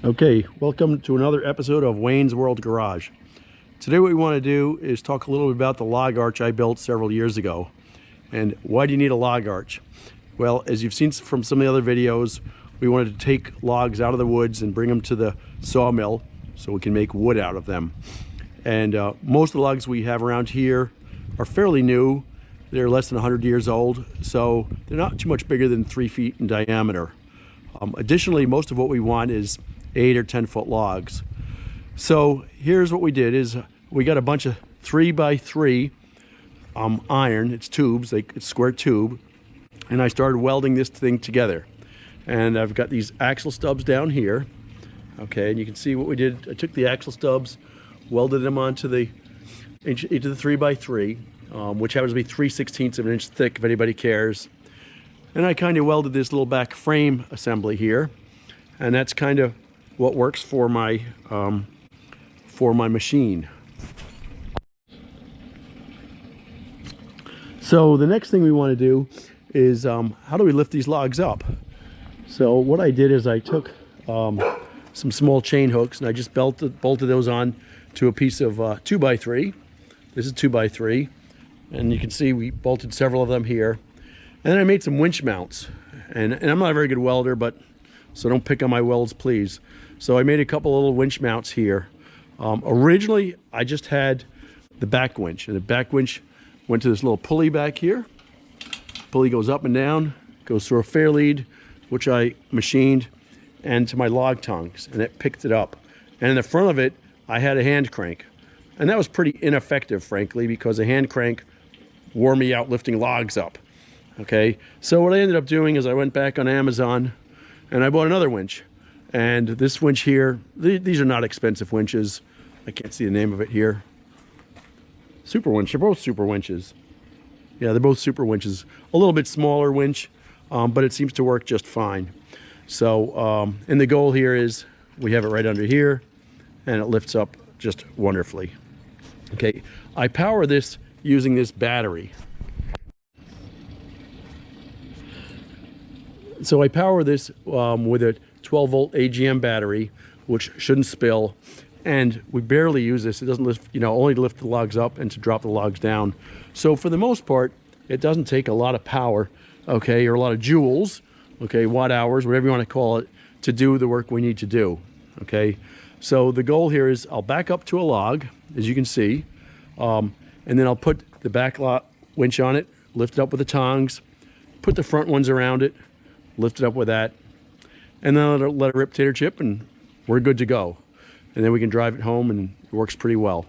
Okay, welcome to another episode of Wayne's World Garage. Today what we want to do is talk a little bit about the log arch I built several years ago. And why do you need a log arch? Well, as you've seen from some of the other videos, we wanted to take logs out of the woods and bring them to the sawmill so we can make wood out of them. And most of the logs we have around here are fairly new. They're less than 100 years old, so they're not too much bigger than 3 feet in diameter. Additionally, most of what we want is 8 or 10 foot logs. So here's what we did is we got a bunch of 3x3 iron. It's tubes, it's square tube, and I started welding this thing together. And I've got these axle stubs down here. Okay, and you can see what we did. I took the axle stubs, welded them onto the 3x3, which happens to be 3/16 of an inch thick if anybody cares. And I kind of welded this little back frame assembly here, and that's kind of what works for my machine. So the next thing we want to do is how do we lift these logs up? So what I did is I took some small chain hooks and I just bolted those on to a piece of 2x3. This is 2x3, and you can see we bolted several of them here. And then I made some winch mounts, and I'm not a very good welder, so don't pick on my welds, please. So I made a couple little winch mounts here. Originally, I just had the back winch, and the back winch went to this little pulley back here. Pulley goes up and down, goes through a fair lead, which I machined, and to my log tongs, and it picked it up. And in the front of it, I had a hand crank. And that was pretty ineffective, frankly, because a hand crank wore me out lifting logs up. Okay, so what I ended up doing is I went back on Amazon and I bought another winch. And this winch here, these are not expensive winches. I can't see the name of it here. Super winch, they're both super winches. Yeah, they're both super winches. A little bit smaller winch, but it seems to work just fine. So, and the goal here is we have it right under here and it lifts up just wonderfully. Okay, I power this using this battery. So I power this with a 12 volt AGM battery, which shouldn't spill, and we barely use this. It doesn't lift, only to lift the logs up and to drop the logs down. So for the most part, it doesn't take a lot of power, okay, or a lot of joules, okay, watt hours, whatever you want to call it, to do the work we need to do, okay. So the goal here is I'll back up to a log, as you can see, and then I'll put the back winch on it, lift it up with the tongs, put the front ones around it, lift it up with that, and then let it rip tater chip, and we're good to go. And then we can drive it home, and it works pretty well.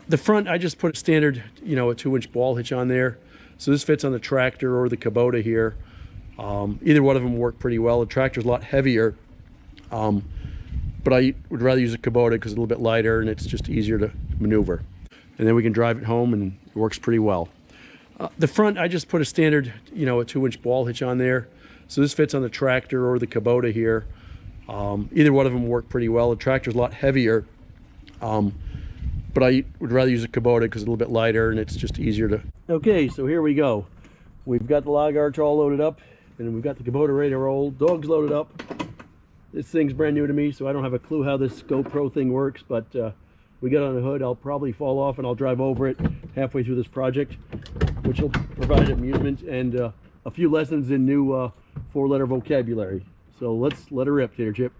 The front, I just put a standard, a 2-inch ball hitch on there. So this fits on the tractor or the Kubota here. Either one of them work pretty well. The tractor's a lot heavier, but I would rather use a Kubota because it's a little bit lighter and it's just easier to maneuver. And then we can drive it home, and it works pretty well. The front, I just put a standard, a 2-inch ball hitch on there. So this fits on the tractor or the Kubota here. Either one of them work pretty well. The tractor's a lot heavier, but I would rather use a Kubota because it's a little bit lighter and it's just easier to... Okay, so here we go. We've got the log arch all loaded up, and we've got the Kubota ready to roll. Dog's loaded up. This thing's brand new to me, so I don't have a clue how this GoPro thing works, but we get on the hood. I'll probably fall off and I'll drive over it halfway through this project, which will provide amusement and a few lessons in new 4-letter vocabulary. So let's let her rip, tater chip.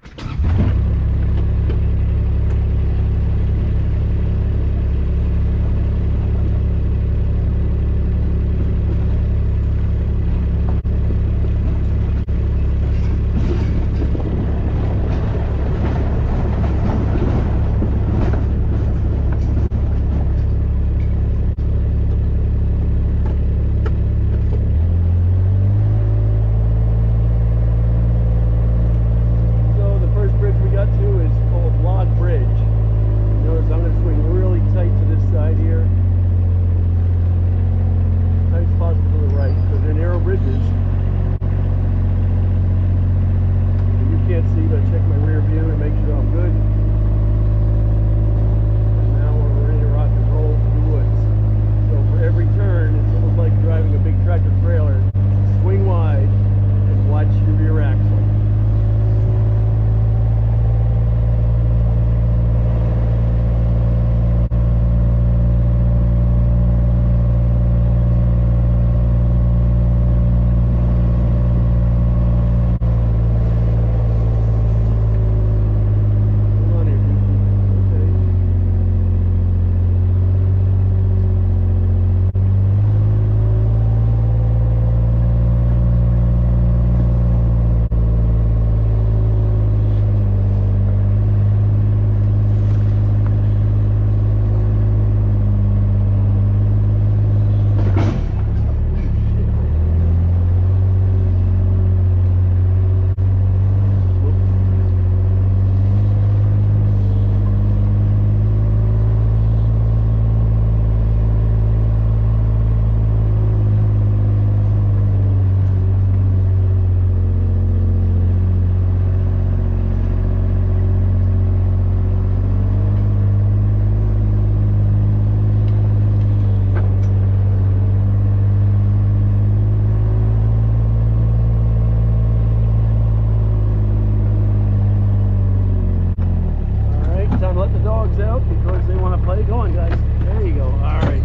Oh, because they want to play. Go on, guys. There you go. All right.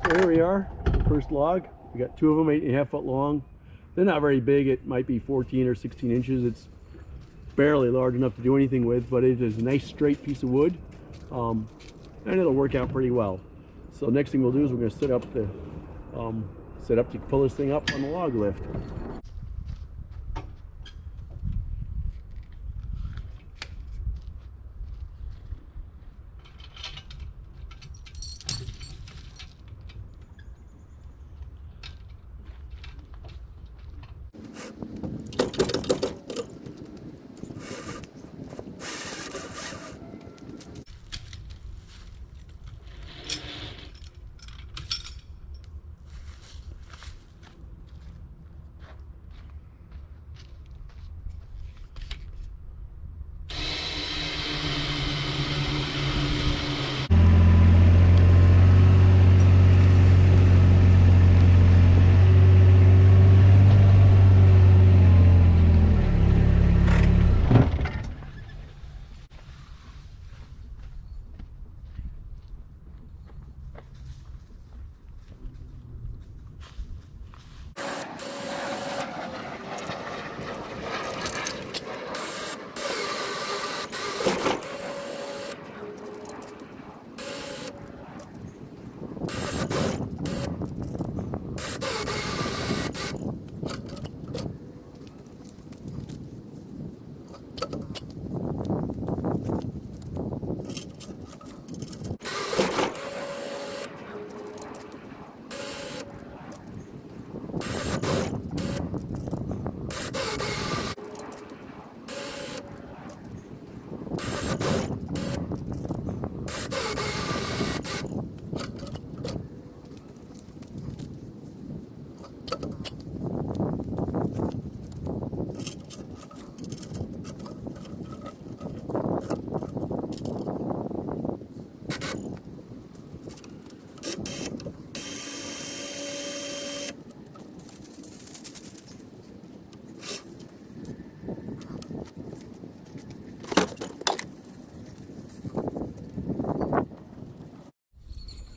There we are, the first log. We got two of them, 8.5 foot long. They're not very big. It might be 14 or 16 inches. It's barely large enough to do anything with, but it is a nice straight piece of wood, and it'll work out pretty well. So next thing we'll do is we're going to set up to pull this thing up on the log lift.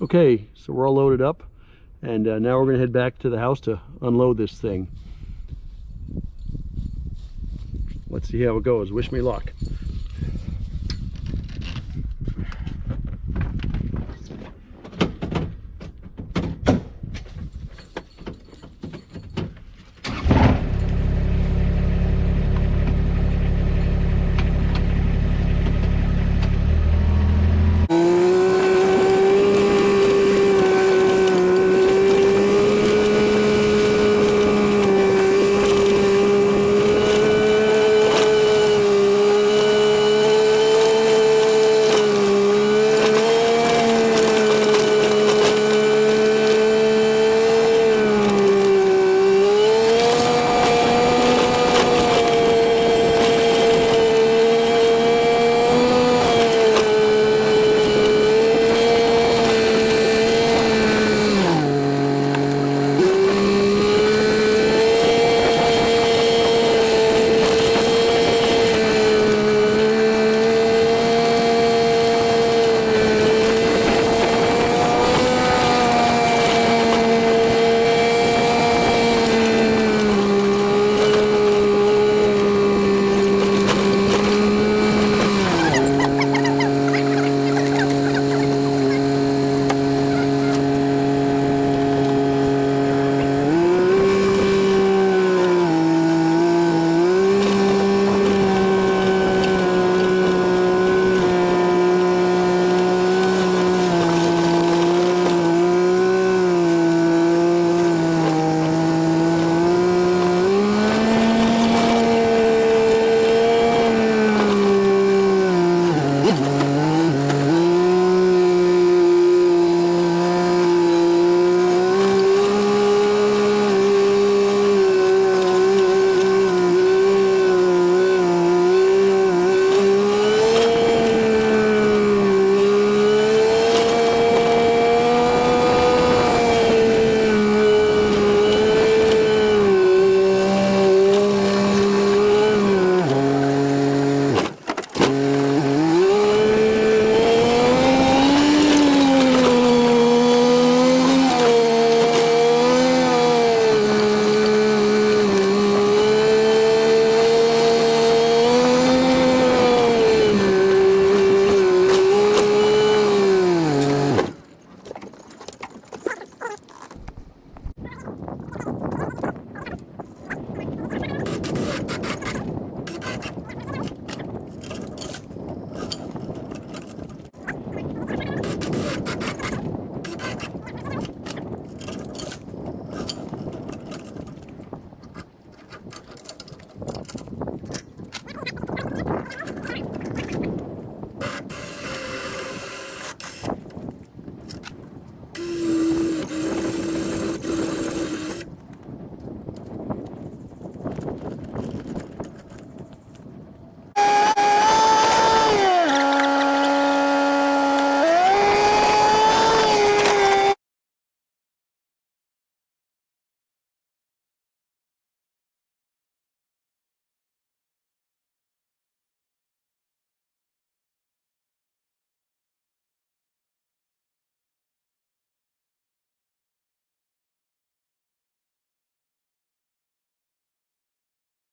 Okay, so we're all loaded up, and now we're going to head back to the house to unload this thing. Let's see how it goes. Wish me luck.